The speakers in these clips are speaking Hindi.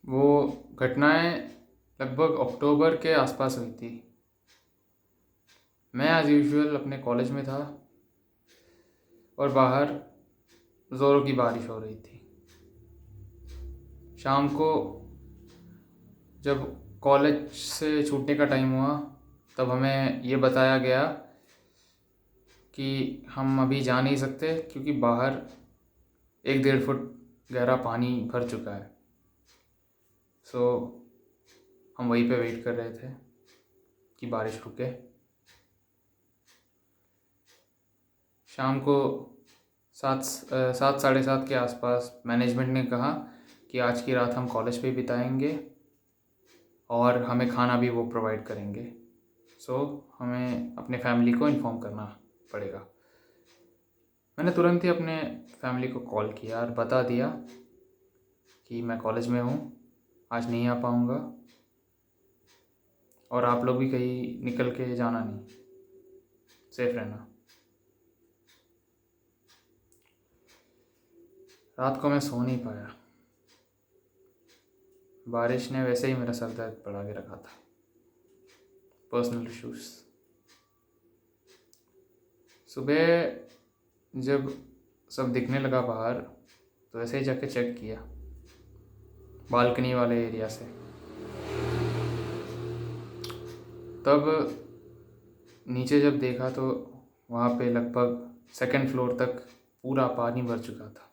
वो घटनाएं लगभग अक्टूबर के आसपास हुई थी। मैं एज़ यूजुअल अपने कॉलेज में था और बाहर ज़ोरों की बारिश हो रही थी। शाम को जब कॉलेज से छूटने का टाइम हुआ तब हमें ये बताया गया कि हम अभी जा नहीं सकते क्योंकि बाहर 1-1.5 फुट गहरा पानी भर चुका है। सो हम वहीं पे वेट कर रहे थे कि बारिश रुके। शाम को 7 साढ़े 7 के आसपास मैनेजमेंट ने कहा कि आज की रात हम कॉलेज पे बिताएंगे और हमें खाना भी वो प्रोवाइड करेंगे। सो हमें अपने फैमिली को इन्फॉर्म करना पड़ेगा। मैंने तुरंत ही अपने फैमिली को कॉल किया और बता दिया कि मैं कॉलेज में हूँ, आज नहीं आ पाऊँगा और आप लोग भी कहीं निकल के जाना नहीं, सेफ रहना। रात को मैं सो नहीं पाया। बारिश ने वैसे ही मेरा सर दर्द बढ़ा के रखा था। Personal issues. सुबह जब सब दिखने लगा बाहर तो ऐसे ही जाके चेक किया बालकनी वाले एरिया से। तब नीचे जब देखा तो वहाँ पे लगभग 2nd फ्लोर तक पूरा पानी भर चुका था।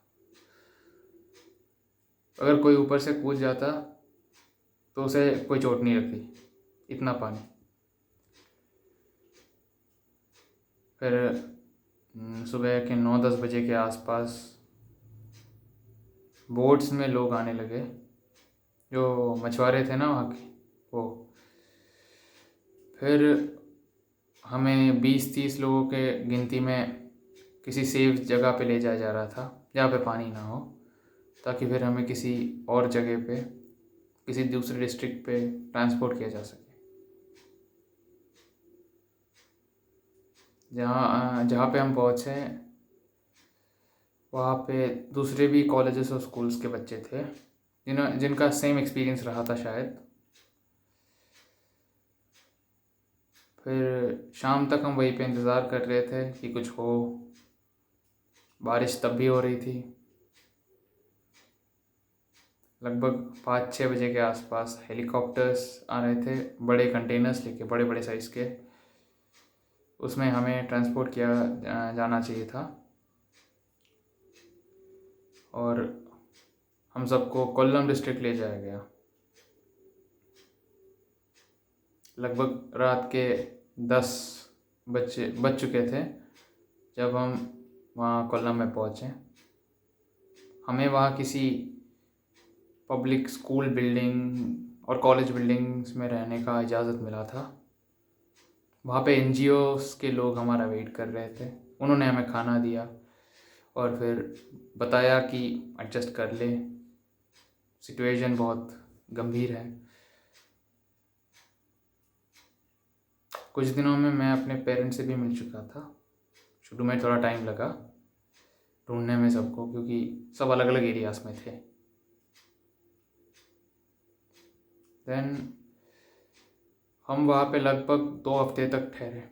अगर कोई ऊपर से कूद जाता तो उसे कोई चोट नहीं लगती, इतना पानी। फिर सुबह के 9-10 बजे के आसपास बोट्स में लोग आने लगे, जो मछुआरे थे ना वहाँ के वो। फिर हमें 20-30 लोगों के गिनती में किसी सेफ जगह पे ले जाया जा रहा था जहाँ पे पानी ना हो, ताकि फिर हमें किसी और जगह पे, किसी दूसरे डिस्ट्रिक्ट पे ट्रांसपोर्ट किया जा सके। जहाँ पे हम पहुँचे वहाँ पे दूसरे भी कॉलेजेस और स्कूल्स के बच्चे थे जिनका सेम एक्सपीरियंस रहा था शायद। फिर शाम तक हम वहीं पे इंतज़ार कर रहे थे कि कुछ हो। बारिश तब भी हो रही थी। लगभग 5-6 बजे के आसपास हेलीकॉप्टर्स आ रहे थे, बड़े कंटेनर्स लेके, बड़े बड़े साइज़ के। उसमें हमें ट्रांसपोर्ट किया जाना चाहिए था और हम सबको कोल्लम डिस्ट्रिक्ट ले जाया गया। लगभग रात के 10 बज चुके थे जब हम वहाँ कोल्लम में पहुँचे। हमें वहाँ किसी पब्लिक स्कूल बिल्डिंग और कॉलेज बिल्डिंग्स में रहने का इजाज़त मिला था। वहाँ पे NGOs के लोग हमारा वेट कर रहे थे। उन्होंने हमें खाना दिया और फिर बताया कि एडजस्ट कर ले, सिचुएशन बहुत गंभीर है। कुछ दिनों में मैं अपने पेरेंट्स से भी मिल चुका था। शुरू में थोड़ा टाइम लगा ढूंढने में सबको, क्योंकि सब अलग अलग एरियाज़ में थे। देन हम वहाँ पे लगभग 2 हफ्ते तक ठहरे।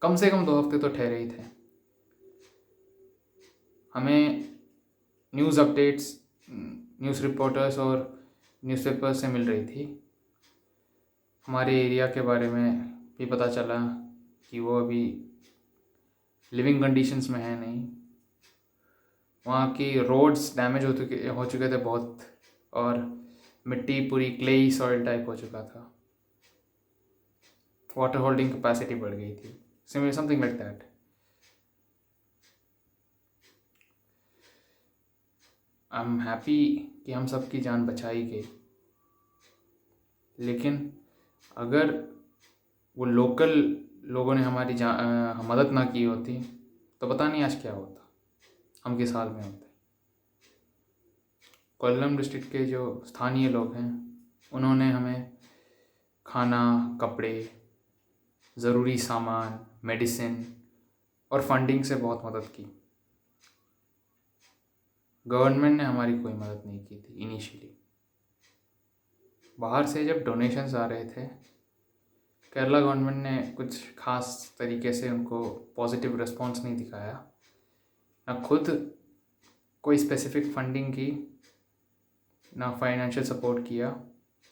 कम से कम 2 हफ्ते तो ठहरे ही थे। हमें न्यूज़ अपडेट्स न्यूज़ रिपोर्टर्स और न्यूज़पेपर से मिल रही थी। हमारे एरिया के बारे में भी पता चला कि वो अभी लिविंग कंडीशंस में है नहीं। वहाँ की रोड्स डैमेज हो चुके थे बहुत, और मिट्टी पूरी क्लेई सॉइल टाइप हो चुका था। वाटर होल्डिंग कैपेसिटी बढ़ गई थी, something like that. I am happy कि हम सबकी जान बचाई गई, लेकिन अगर वो लोकल लोगों ने हमारी मदद ना की होती तो पता नहीं आज क्या होता, हम किस हाल में होते। कोल्लम डिस्ट्रिक्ट के जो स्थानीय लोग हैं उन्होंने हमें खाना, कपड़े, ज़रूरी सामान, मेडिसिन और फंडिंग से बहुत मदद की। गवर्नमेंट ने हमारी कोई मदद नहीं की थी इनिशियली। बाहर से जब डोनेशंस आ रहे थे, केरला गवर्नमेंट ने कुछ खास तरीके से उनको पॉजिटिव रिस्पॉन्स नहीं दिखाया, ना खुद कोई स्पेसिफिक फंडिंग की, ना फाइनेंशियल सपोर्ट किया,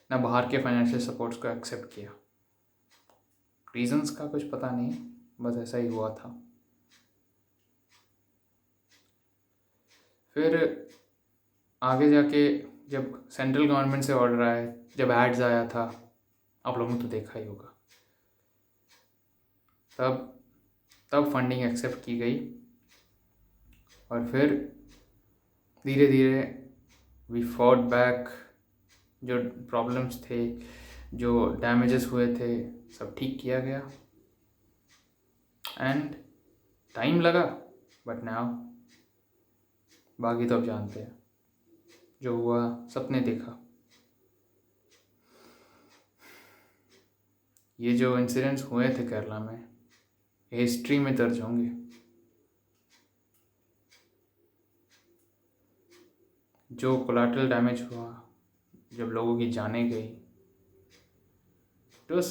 ना बाहर के फाइनेंशियल सपोर्ट्स को एक्सेप्ट किया। रीजंस का कुछ पता नहीं, बस ऐसा ही हुआ था। फिर आगे जाके जब सेंट्रल गवर्नमेंट से ऑर्डर आया, जब एड्स आया था, आप लोगों ने तो देखा ही होगा, तब फंडिंग एक्सेप्ट की गई। और फिर धीरे धीरे वी फॉट बैक, जो प्रॉब्लम्स थे, जो डैमेजेस हुए थे, सब ठीक किया गया। एंड टाइम लगा, बट नाउ बाकी तो अब जानते हैं, जो हुआ सबने देखा। ये जो इंसिडेंट्स हुए थे केरला में, हिस्ट्री में दर्ज होंगे। जो कोलैटरल डैमेज हुआ, जब लोगों की जानें गई, इट वॉज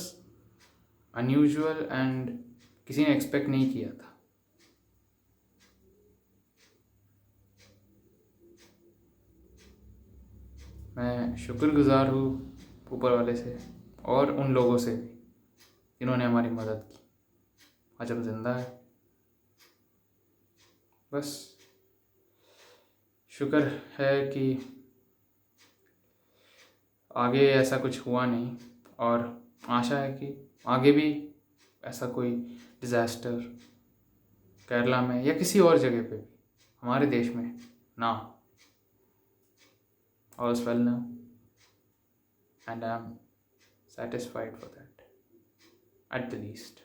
अनयूजुअल एंड किसी ने एक्सपेक्ट नहीं किया था। मैं शुक्रगुजार हूँ ऊपर वाले से और उन लोगों से भी जिन्होंने हमारी मदद की। आज हम जिंदा है, बस शुक्र है कि आगे ऐसा कुछ हुआ नहीं, और आशा है कि आगे भी ऐसा कोई डिज़ास्टर केरला में या किसी और जगह पे भी हमारे देश में ना हो। All's well now, and I'm satisfied for that, at the least.